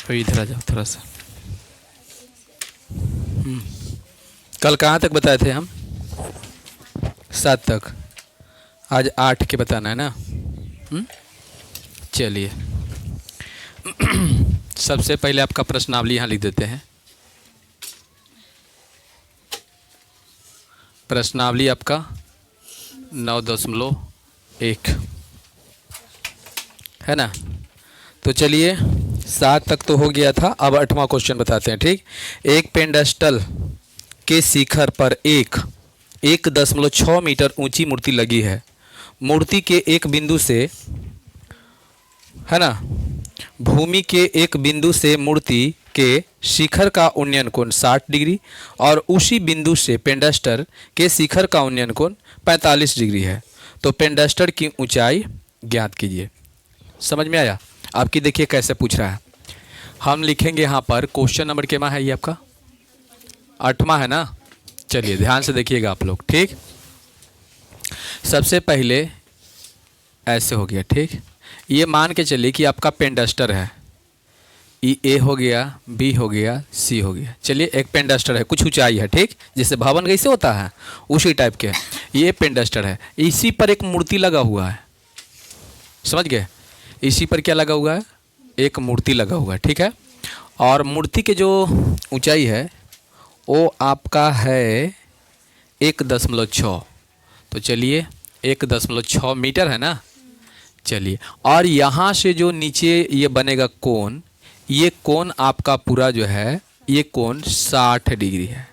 तो इधर आ जाओ थोड़ा सा। कल कहाँ तक बताए थे हम? 7 तक। आज 8 के बताना है ना। चलिए सबसे पहले आपका प्रश्नावली यहाँ लिख देते हैं। प्रश्नावली आपका 9.1 है ना। तो चलिए 7 तक तो हो गया था, अब 8वां क्वेश्चन बताते हैं। ठीक, एक पेंडस्टल के शिखर पर 1.6 मीटर ऊंची मूर्ति लगी है। मूर्ति के एक बिंदु से, है ना, भूमि के एक बिंदु से मूर्ति के शिखर का उन्नयन कोण 60 डिग्री और उसी बिंदु से पेंडस्टर के शिखर का उन्नयन कोण 45 डिग्री है। तो पेंडस्टर की ऊंचाई ज्ञात कीजिए। समझ में आया? आपकी देखिए कैसे पूछ रहा है। हम लिखेंगे यहाँ पर क्वेश्चन नंबर केमा है ये आपका 8वां है ना। चलिए ध्यान से देखिएगा आप लोग। ठीक, सबसे पहले ऐसे हो गया। ठीक, ये मान के चलिए कि आपका पेंडस्टर है। ए हो गया, बी हो गया, सी हो गया। चलिए एक पेंडस्टर है, कुछ ऊंचाई है। ठीक, जैसे भवन कैसे होता है उसी टाइप के ये पेंडस्टर है। इसी पर एक मूर्ति लगा हुआ है। समझ गए? इसी पर क्या लगा हुआ है? एक मूर्ति लगा हुआ है। ठीक है, और मूर्ति के जो ऊंचाई है वो आपका है 1.6। तो चलिए 1.6 मीटर है ना। चलिए, और यहाँ से जो नीचे ये बनेगा कोण, ये कोण आपका पूरा जो है ये कोण 60 डिग्री है।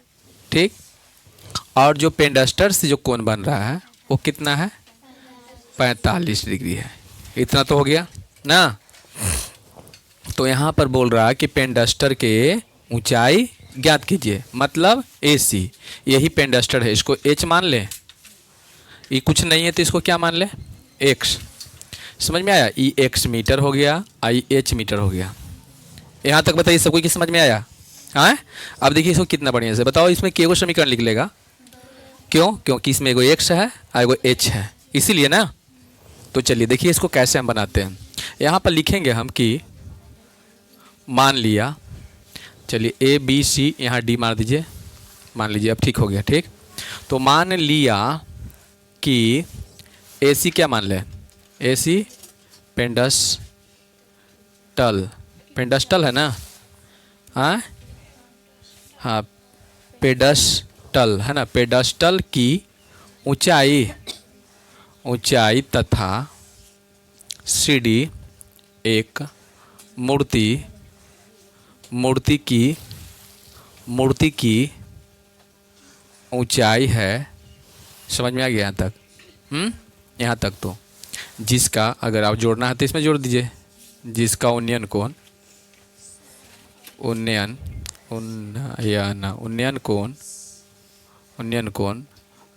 ठीक, और जो पेंडस्टर से जो कोण बन रहा है वो कितना है? 45 डिग्री है। इतना तो हो गया ना। तो यहाँ पर बोल रहा है कि पेंडस्टर के ऊंचाई ज्ञात कीजिए, मतलब AC। यही पेंडस्टर है, इसको H मान ले। ये कुछ नहीं है तो इसको क्या मान ले? X। समझ में आया? ई X मीटर हो गया, आई H मीटर हो गया। यहाँ तक बताइए सबको कि समझ में आया? हाँ, अब देखिए इसको कितना बढ़िया से बताओ। इसमें केगो समीकरण लिख लेगा। क्यों? क्योंकि इसमें एगो X है और एगो H है, इसीलिए ना। तो चलिए देखिए इसको कैसे हम बनाते हैं। यहाँ पर लिखेंगे हम कि मान लिया, चलिए ABC, यहाँ D मार दीजिए। मान लीजिए अब ठीक हो गया। ठीक, तो मान लिया कि AC क्या मान लें? AC पेंडस्टल, पेंडस्टल है ना। हाँ हाँ, पेडस्टल है ना। पेडस्टल की ऊंचाई तथा CD एक मूर्ति की ऊंचाई है। समझ में आ गया यहाँ तक? यहाँ तक तो जिसका अगर आप जोड़ना है तो इसमें जोड़ दीजिए। जिसका उन्नयन कोण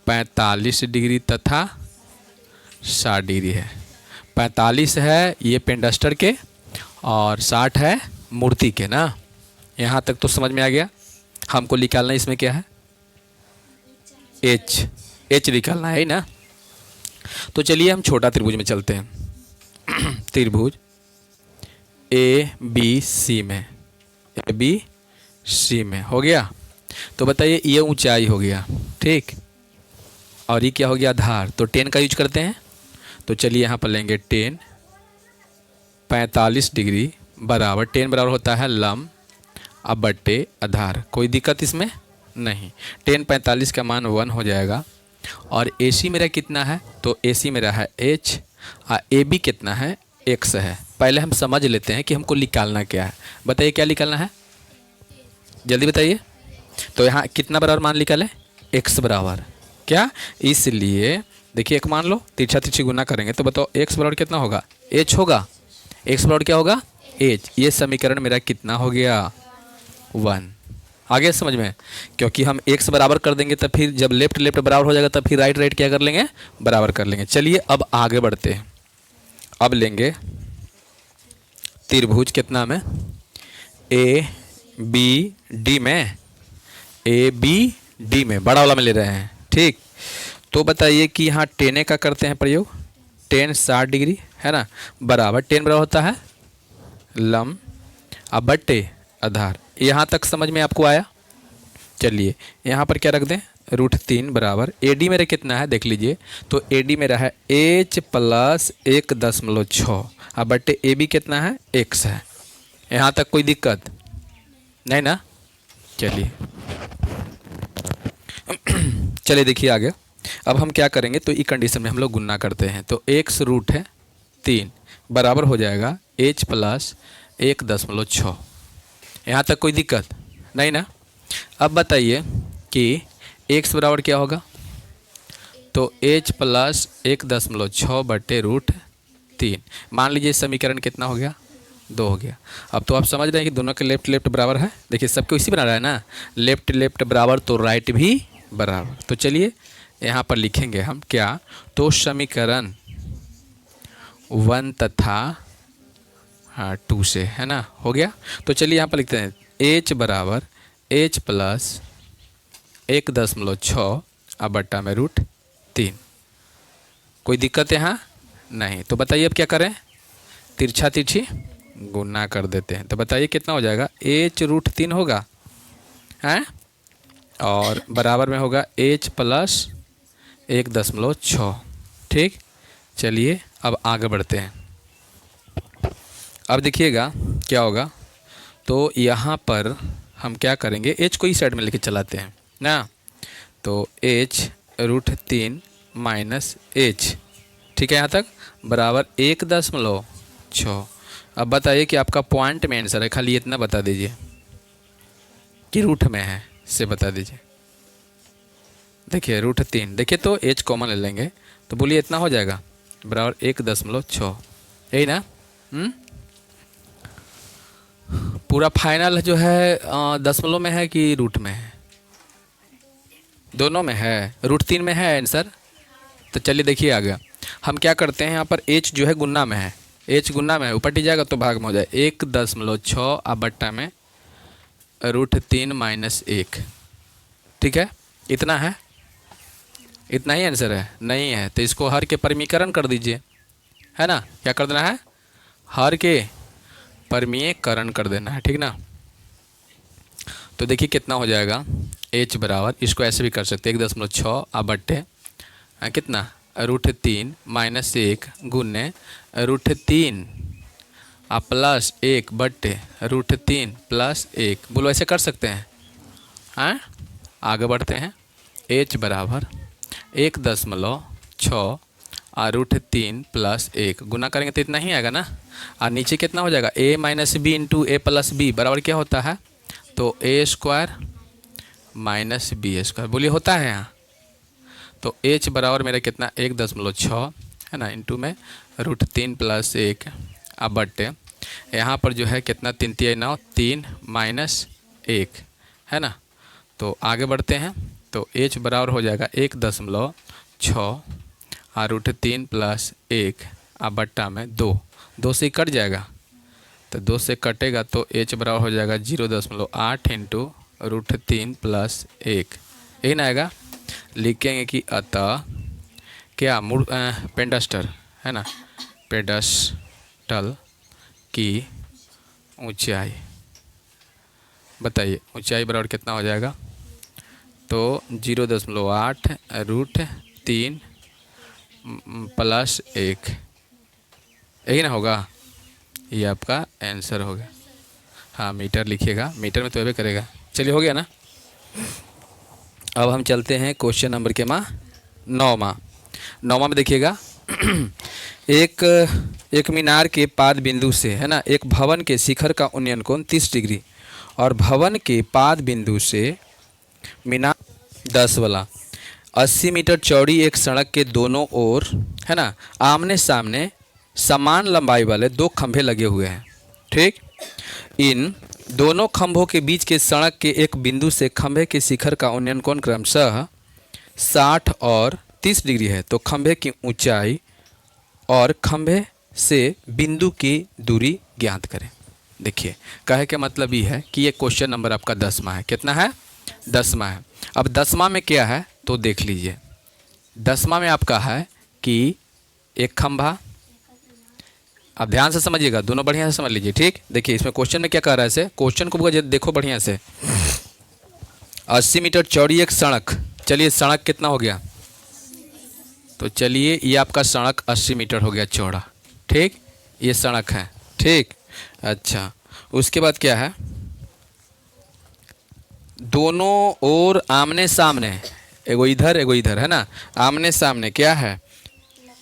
45 डिग्री तथा 60 डिग्री है। 45 है ये पेंडस्टर के और 60 है मूर्ति के ना। यहाँ तक तो समझ में आ गया। हमको निकालना है इसमें क्या है? H निकालना है ना। तो चलिए हम छोटा त्रिभुज में चलते हैं। त्रिभुज ABC में हो गया। तो बताइए ये ऊंचाई हो गया। ठीक, और ये क्या हो गया? आधार। तो 10 का यूज करते हैं। तो चलिए यहाँ पर लेंगे 10, 45 डिग्री बराबर 10 बराबर होता है लंब अब बट्टे आधार। कोई दिक्कत इसमें नहीं। 10 45 का मान 1 हो जाएगा। और AC मेरा कितना है? तो AC मेरा है H और AB कितना है? X है। पहले हम समझ लेते हैं कि हमको निकालना क्या है। बताइए क्या निकालना है, जल्दी बताइए। तो यहाँ कितना बराबर मान निकालें? X बराबर क्या? इसलिए देखिए एक मान लो, तिरछा तिरछी गुना करेंगे तो बताओ X बराबर कितना होगा? H होगा। X बराबर क्या होगा? H। ये समीकरण मेरा कितना हो गया? 1। आगे समझ में? क्योंकि हम X बराबर कर देंगे तब फिर जब लेफ्ट लेफ्ट बराबर हो जाएगा तब फिर राइट राइट क्या कर लेंगे? बराबर कर लेंगे। चलिए अब आगे बढ़ते हैं। अब लेंगे त्रिभुज कितना में? ABD में, ABD में बड़ा वाला में ले रहे हैं। ठीक, तो बताइए कि यहाँ 10 का करते हैं प्रयोग। 10 60 डिग्री है ना, बराबर 10 बराबर होता है लंब अब बट्टे आधार। यहाँ तक समझ में आपको आया? चलिए यहाँ पर क्या रख दें, √3 बराबर AD मेरे कितना है देख लीजिए। तो AD मेरा है H प्लस 1.6। अब बट्टे AB कितना है, X है। यहाँ तक कोई दिक्कत नहीं ना? चलिए चलिए देखिए आगे। अब हम क्या करेंगे, तो ई कंडीशन में हम लोग गुणा करते हैं। तो x√3 बराबर हो जाएगा H प्लस 1.6। यहाँ तक कोई दिक्कत नहीं ना? अब बताइए कि x बराबर क्या होगा, तो H प्लस 1.6 बटे √3। मान लीजिए समीकरण कितना हो गया, 2 हो गया। अब तो आप समझ रहे हैं कि दोनों के लेफ्ट लेफ्ट बराबर है। देखिए सबको इसी बना रहा है ना, लेफ्ट लेफ्ट बराबर तो राइट भी बराबर। तो चलिए यहाँ पर लिखेंगे हम क्या, तो समीकरण 1 तथा 2 से, है ना, हो गया। तो चलिए यहाँ पर लिखते हैं H बराबर H प्लस 1.6 अब बट्टा में √3। कोई दिक्कत यहाँ नहीं। तो बताइए अब क्या करें, तिरछा तिरछी गुना कर देते हैं। तो बताइए कितना हो जाएगा, H√3 होगा हैं, और बराबर में होगा H प्लस 1.6। ठीक, चलिए अब आगे बढ़ते हैं। अब देखिएगा क्या होगा, तो यहाँ पर हम क्या करेंगे, H को इस साइड में लेके चलाते हैं ना। तो H√3 माइनस H, ठीक है, यहाँ तक बराबर 1.6। अब बताइए कि आपका पॉइंट में आंसर है, खाली इतना बता दीजिए कि रूट में है, से बता दीजिए। देखिए √3, देखिए तो H कॉमन ले लेंगे तो बोलिए इतना हो जाएगा बराबर 1.6, यही ना। पूरा फाइनल जो है दशमलव में है कि रूट में है, दोनों में है, √3 में है आंसर। तो चलिए देखिए आगे हम क्या करते हैं, यहाँ पर H जो है गुन्ना में है, H गुन्ना में है, ऊपर जाएगा तो भाग में हो जाए 1.6 अब बट्टा में √3 माइनस 1। ठीक है, इतना है, इतना ही आंसर है, नहीं है तो इसको हर के परिमीकरण कर दीजिए, है ना। क्या कर देना है, हर के परिमीकरण कर देना है, ठीक ना। तो देखिए कितना हो जाएगा, H बराबर, इसको ऐसे भी कर सकते हैं 1.6 अब बट्टे कितना √3 माइनस 1 गुने √3 प्लस 1 बट्टे √3 प्लस 1, बोलो ऐसे कर सकते हैं। हाँ आगे बढ़ते हैं। H बराबर 1.6 और √3 प्लस 1 गुना करेंगे तो इतना ही आएगा ना। और नीचे कितना हो जाएगा, a minus B into A plus B बराबर क्या होता है, तो a² माइनस b², बोलिए होता है यहाँ। तो H बराबर मेरा कितना 1.6 है ना, इंटू में √3 प्लस 1 अब बट्टे यहाँ पर जो है कितना 3 3 9 3 माइनस 1, है ना। तो आगे बढ़ते हैं। तो H बराबर हो जाएगा 1.6 और √3 प्लस 1 अब बट्टा में 2 से कट जाएगा, तो 2 से कटेगा तो H बराबर हो जाएगा 0.8 इंटू √3 प्लस 1, यही ना आएगा। लिखेंगे कि अतः क्या पेंडस्टर, है ना, पेडस्टल की ऊंचाई, बताइए ऊंचाई बराबर कितना हो जाएगा, तो 0.8 √3 प्लस 1, यही ना होगा, ये आपका आंसर हो गया। हाँ मीटर लिखिएगा, मीटर में तो ये करेगा। चलिए हो गया ना। अब हम चलते हैं क्वेश्चन नंबर के 9वां में देखिएगा एक मीनार के पाद बिंदु से, है ना, एक भवन के शिखर का उन्नयन कोण 30 डिग्री और भवन के पाद बिंदु से मीनार 10 वाला 80 मीटर चौड़ी एक सड़क के दोनों ओर, है ना, आमने सामने समान लंबाई वाले 2 खंभे लगे हुए हैं। ठीक, इन दोनों खंभों के बीच के सड़क के एक बिंदु से खंभे के शिखर का उन्नयन कोण क्रमशः 60 और 30 डिग्री है। तो खंभे की ऊंचाई और खंभे से बिंदु की दूरी ज्ञात करें। देखिए कहे के मतलब ये है कि ये क्वेश्चन नंबर आपका 10वां है। कितना है, 10वां है। अब 10वां में क्या है तो देख लीजिए। 10वां में आपका है कि एक खंभा, आप ध्यान से समझिएगा, दोनों बढ़िया से समझ लीजिए, ठीक। देखिए इसमें क्वेश्चन में क्या कह रहा है, इसे क्वेश्चन को देखो बढ़िया से। 80 मीटर चौड़ी एक सड़क, चलिए सड़क कितना हो गया, तो चलिए ये आपका सड़क 80 मीटर हो गया चौड़ा, ठीक, ये सड़क है, ठीक। अच्छा, उसके बाद क्या है, दोनों ओर आमने सामने, एगो इधर है ना, आमने सामने क्या है,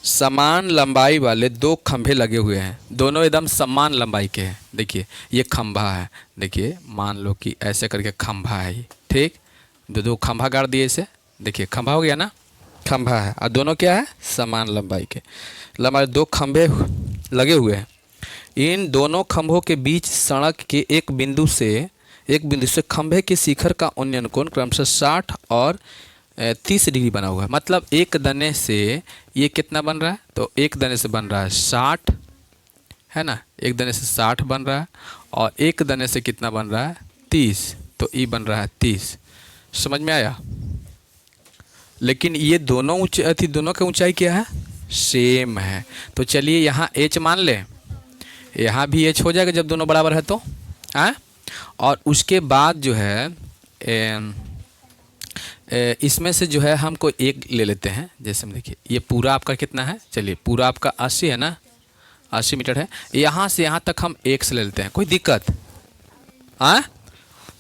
समान लंबाई वाले दो खंभे लगे हुए हैं, दोनों एकदम समान लंबाई के हैं। देखिए ये खंभा है, देखिए मान लो कि ऐसे करके खंभा है ये, ठीक, दो खंभा गाड़ दिए इसे, देखिए खंभा हो गया ना, खंभा है, और दोनों क्या है, समान लंबाई के, लंबाई दो खंभे लगे हुए हैं। इन दोनों खंभों के बीच सड़क के एक बिंदु से खंभे के शिखर का उन्नयन कोण क्रमशः 60 और 30 डिग्री बना हुआ है। मतलब एक दने से ये कितना बन रहा है, तो एक दने से बन रहा है 60, है ना, एक दने से 60 बन रहा है, और एक दने से कितना बन रहा है, 30, तो ये बन रहा है 30। समझ में आया। लेकिन ये दोनों दोनों की ऊंचाई क्या है, सेम है। तो चलिए यहाँ h मान लें, यहाँ भी h हो जाएगा जब दोनों बराबर है तो, हाँ। और उसके बाद जो है इसमें से जो है हमको एक ले लेते हैं, जैसे हम देखिए ये पूरा आपका कितना है, चलिए पूरा आपका 80 है ना, 80 मीटर है, यहाँ से यहाँ तक हम एक से ले लेते हैं, कोई दिक्कत, हाँ।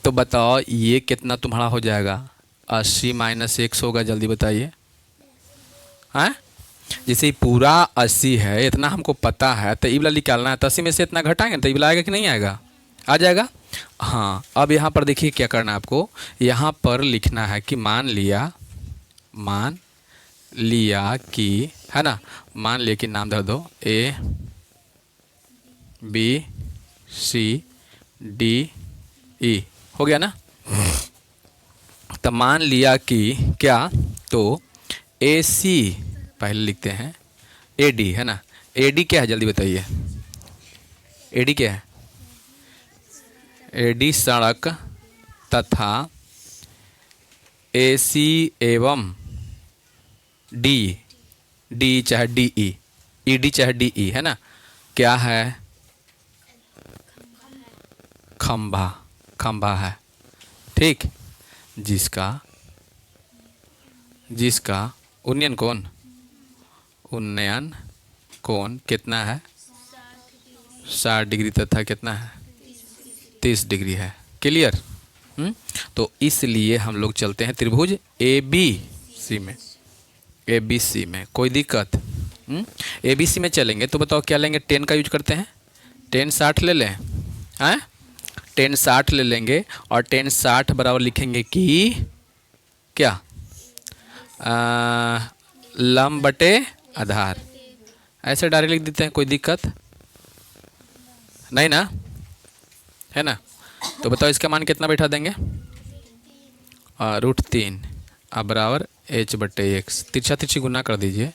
तो बताओ ये कितना तुम्हारा हो जाएगा, 80 माइनस 1 होगा, जल्दी बताइए, हाँ। जैसे पूरा 80 है, इतना हमको पता है, तो ये वाला निकालना है, तो 80 में से इतना घटाएंगे तो ये वाला आएगा कि नहीं आएगा, आ जाएगा। हाँ, अब यहाँ पर देखिए क्या करना है आपको, यहाँ पर लिखना है कि मान लिया कि, है ना, मान लिया कि नाम धर दो A B C D E, हो गया ना। तो मान लिया कि क्या, तो AC पहले लिखते हैं, AD है ना, AD क्या है जल्दी बताइए, AD क्या है, AD सड़क तथा AC एवं D चाहे DE, ED चाहे DE, है ना, क्या है, खंभा है, ठीक, जिसका उन्नयन कोण कितना है, 60 डिग्री तथा कितना है, 30 डिग्री है। क्लियर। तो इसलिए हम लोग चलते हैं त्रिभुज ABC में, कोई दिक्कत, ABC में चलेंगे तो बताओ क्या लेंगे, 10 का यूज करते हैं, 10 60 ले लें, हैं, 10 60 ले लेंगे, और 10 60 बराबर लिखेंगे कि क्या, लंब बटे आधार, ऐसे डायरेक्ट लिख देते हैं, कोई दिक्कत नहीं ना, है ना। तो बताओ इसका मान कितना बैठा देंगे, √3 अब बराबर h बटे x, तिरछा तिरछी गुना कर दीजिए,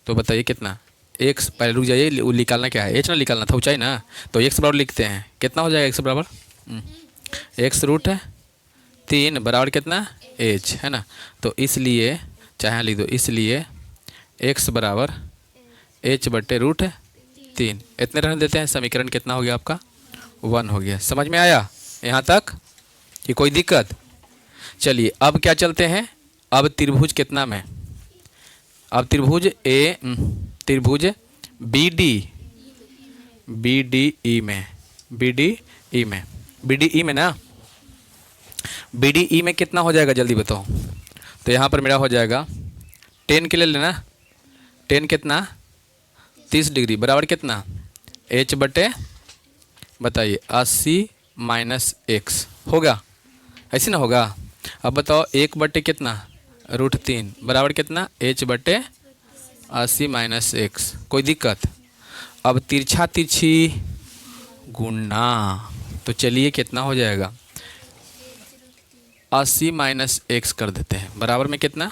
तो बताइए कितना, x, पहले रुक जाइए, वो निकालना क्या है, h ना निकालना था, ऊंचाई ना, तो x बराबर लिखते हैं, कितना हो जाएगा x बराबर, x √3 बराबर कितना h, है ना। तो इसलिए चाहे लिख दो, इसलिए x बराबर h बटे √3, इतने रहने देते हैं, समीकरण कितना हो गया आपका, 1 हो गया। समझ में आया यहाँ तक कि कोई दिक्कत। चलिए अब क्या चलते हैं, अब त्रिभुज कितना में, अब त्रिभुज BDE में ना, BDE में कितना हो जाएगा जल्दी बताओ। तो यहाँ पर मेरा हो जाएगा 10 के ले लेना, 10 कितना 30 डिग्री बराबर कितना h बटे बताइए 80 माइनस x होगा, ऐसे ना होगा। अब बताओ 1 बटे कितना √3 बराबर कितना h बटे 80 माइनस x, कोई दिक्कत। अब तिरछा तिरछी गुणा, तो चलिए कितना हो जाएगा 80 माइनस x कर देते हैं, बराबर में कितना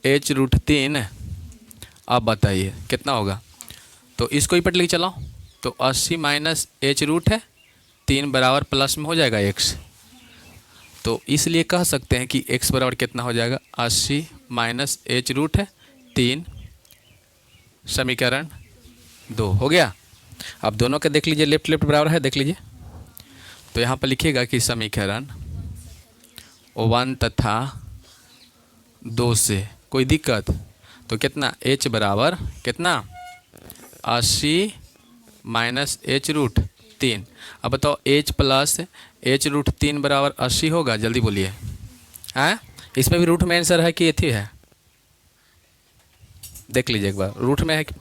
h √3। अब बताइए कितना होगा, तो इसको ही पट लेके चलाओ, तो 80 माइनस h√3 बराबर प्लस में हो जाएगा x। तो इसलिए कह सकते हैं कि x बराबर कितना हो जाएगा 80 माइनस h√3 समीकरण 2 हो गया। अब दोनों के देख लीजिए, लेफ्ट लेफ्ट बराबर है, देख लीजिए। तो यहाँ पर लिखिएगा कि समीकरण 1 तथा 2 से कोई दिक्कत, तो कितना h बराबर कितना 80 माइनस एच रूट 3। अब बताओ h प्लस एच रूट 3 बराबर 80 होगा, जल्दी बोलिए। हैं, इसमें भी रूट में आंसर है कि एथी है, देख लीजिए एक बार, रूट में है कि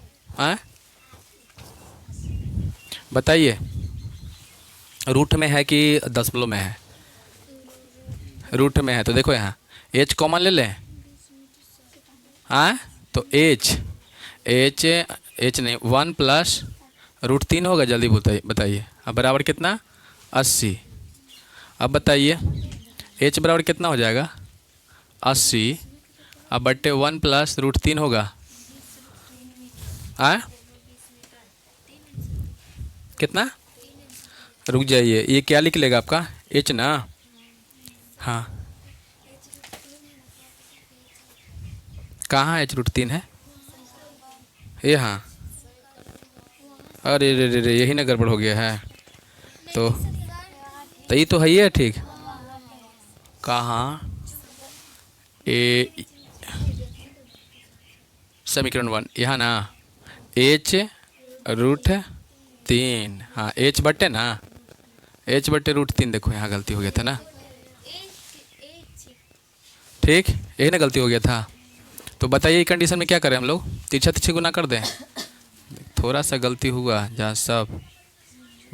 बताइए, रूट में है कि दशमलव में है? रूट में है। तो देखो यहाँ h कॉमन ले लें, हाँ, तो h नहीं 1 प्लस रूट 3 होगा, जल्दी बताइए। अब बराबर कितना 80। अब बताइए h बराबर कितना हो जाएगा 80, अब बट्टे 1 प्लस रूट 3 होगा, हाँ कितना, रुक जाइए, ये क्या लिख लेगा आपका h ना, हाँ कहाँ h रूट 3 है, ये हाँ, अरे रे रे रे, यही ना गड़बड़ हो गया है। तो ये तो है ही है, ठीक, कहाँ ए समीकरण 1 यहाँ ना, h रूट 3, हाँ h बट्टे ना, h बट्टे रूट 3, देखो यहाँ गलती हो गया था ना, ठीक, यही ना गलती हो गया था। तो बताइए कंडीशन में क्या करें हम लोग, तिरछा तिरछे गुना कर दें, थोड़ा सा गलती हुआ जहाँ सब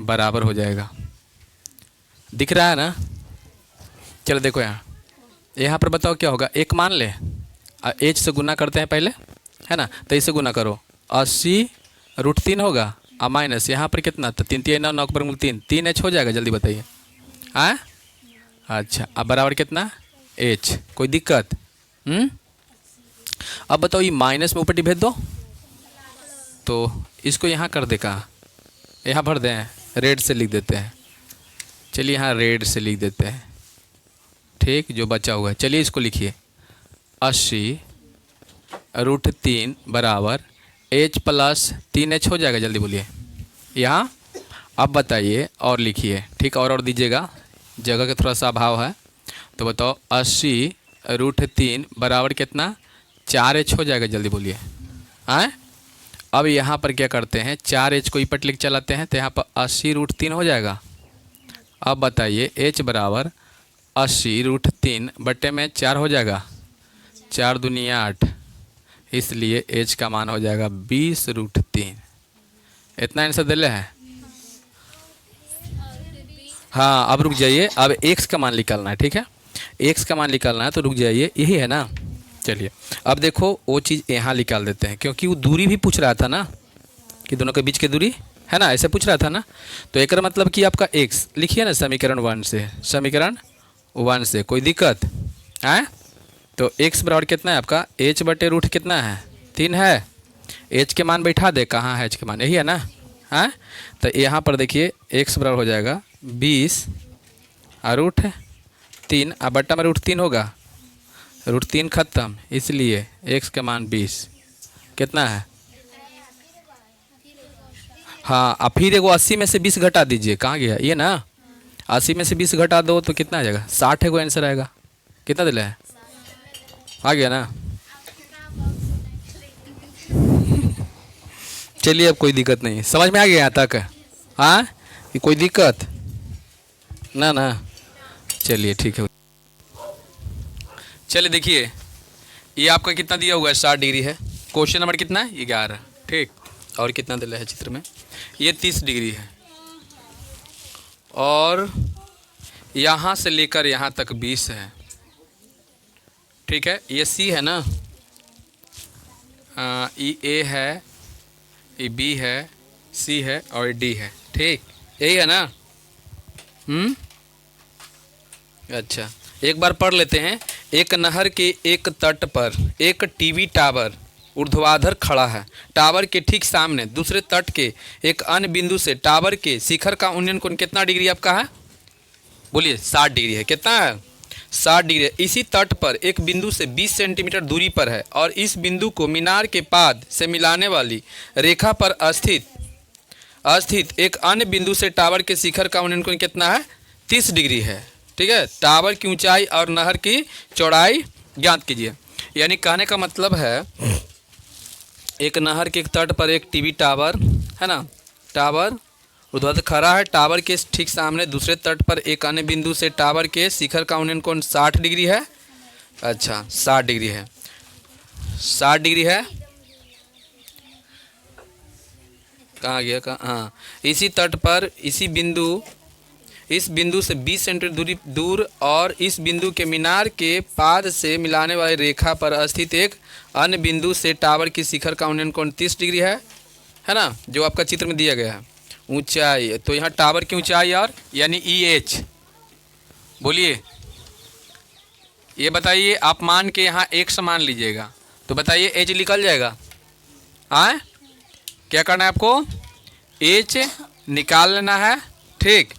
बराबर हो जाएगा, दिख रहा है ना। चलो देखो यहाँ पर बताओ क्या होगा, एक मान ले, h से गुना करते हैं पहले, है ना, तो इससे गुना करो, 80 रूट 3 होगा, और माइनस यहाँ पर कितना, तो 3 3 9 9 पर 3h हो जाएगा, जल्दी बताइए। हाँ अच्छा, अब बराबर कितना h, कोई दिक्कत? अब बताओ ये माइनस में ऊपर भेज दो, तो इसको यहाँ कर दे, कहाँ यहाँ भर दें, रेड से लिख देते हैं, चलिए यहाँ रेड से लिख देते हैं, ठीक, जो बचा हुआ है। चलिए इसको लिखिए, 80 रूट 3 बराबर h प्लस 3h हो जाएगा, जल्दी बोलिए यहाँ। अब बताइए और लिखिए, ठीक, और दीजिएगा, जगह का थोड़ा सा अभाव है। तो बताओ 80 रूट 3 बराबर कितना 4h हो जाएगा, जल्दी बोलिए। आए, अब यहाँ पर क्या करते हैं, 4h को इपट लिख चलाते हैं, तो यहाँ पर 80 रूट 3 हो जाएगा। अब बताइए h बराबर 80 रूट 3 बट्टे में 4 हो जाएगा, 4 दूनिया 8, इसलिए h का मान हो जाएगा 20 रूट 3। इतना आंसर दिले है। हाँ अब रुक जाइए, अब x का मान निकालना है, ठीक है, x का मान निकालना है, तो रुक जाइए, यही है ना। चलिए अब देखो वो चीज़ यहाँ निकाल देते हैं, क्योंकि वो दूरी भी पूछ रहा था ना, कि दोनों के बीच की दूरी है ना, ऐसे पूछ रहा था ना। तो एक मतलब कि आपका x लिखिए ना समीकरण 1 से, समीकरण 1 से, कोई दिक्कत है? तो x बराबर कितना है आपका, h बटे रूट कितना है 3 है, h के मान बैठा दे, कहाँ है h के मान, यही है ना। हाँ तो यहाँ पर देखिए x बराबर हो जाएगा 20 रूट 3, अब बट्टा में रूट 3 होगा, रूट 3 खत्म, इसलिए x का मान 20 कितना है। हाँ अब फिर एगो 80 में से 20 घटा दीजिए, कहाँ गया ये ना, 80 में से 20 घटा दो तो कितना आ जाएगा 60 है, कोई आंसर आएगा, कितना दिला है, आ गया ना। चलिए अब कोई दिक्कत नहीं, समझ में आ गया यहाँ तक, हाँ कि कोई दिक्कत ना ना। चलिए ठीक है, चलिए देखिए ये आपका कितना दिया हुआ है 60 डिग्री है, क्वेश्चन नंबर कितना है 11, ठीक, और कितना दिला है चित्र में, ये 30 डिग्री है, और यहाँ से लेकर यहाँ तक 20 है, ठीक है, ये सी है ना, ये ए है, ये बी है, सी है और ये डी है, ठीक, यही है ना। अच्छा एक बार पढ़ लेते हैं। एक नहर के एक तट पर एक टीवी टावर ऊर्ध्वाधर खड़ा है, टावर के ठीक सामने दूसरे तट के एक अन्य बिंदु से टावर के शिखर का उन्नयन कोण कितना डिग्री आपका है, बोलिए 60 डिग्री है, कितना है 60 डिग्री है। इसी तट पर एक बिंदु से 20 सेंटीमीटर दूरी पर है और इस बिंदु को मीनार के पाद से मिलाने वाली रेखा पर स्थित एक अन्य बिंदु से टावर के शिखर का उन्नयन कोण कितना है? 30 डिग्री है। ठीक है, टावर की ऊंचाई और नहर की चौड़ाई ज्ञात कीजिए। यानी कहने का मतलब है एक नहर के एक तट पर एक टीवी टावर है ना, टावर उधर खड़ा है, टावर के ठीक सामने दूसरे तट पर एक अन्य बिंदु से टावर के शिखर का उन्नयन कोण 60 डिग्री है। अच्छा 60 डिग्री है, 60 डिग्री है। कहाँ गया? कहाँ? हाँ, इसी तट पर इस बिंदु से 20 सेंटीमीटर दूर और इस बिंदु के मीनार के पाद से मिलाने वाली रेखा पर स्थित एक अन्य बिंदु से टावर की शिखर का उन्नयन कोण 30 डिग्री है ना, जो आपका चित्र में दिया गया है। ऊंचाई तो यहाँ टावर की ऊंचाई और यानी EH, बोलिए ये बताइए। आप मान के यहाँ एक समान लीजिएगा तो बताइए H निकल जाएगा। हाँ, क्या करना है आपको? H निकाल लेना है। ठीक,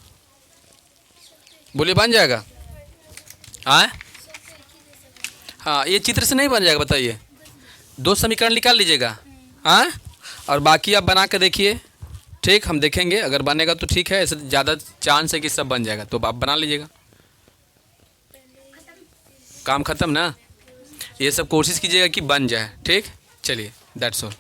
बोलिए बन जाएगा? हाँ, ये चित्र से नहीं बन जाएगा, बताइए। 2 समीकरण निकाल लीजिएगा। हाँ, और बाकी आप बना के देखिए। ठीक, हम देखेंगे, अगर बनेगा तो ठीक है, ऐसे ज़्यादा चांस है कि सब बन जाएगा, तो आप बना लीजिएगा। काम ख़त्म ना, ये सब कोशिश कीजिएगा कि बन जाए। ठीक, चलिए, दैट्स ऑल।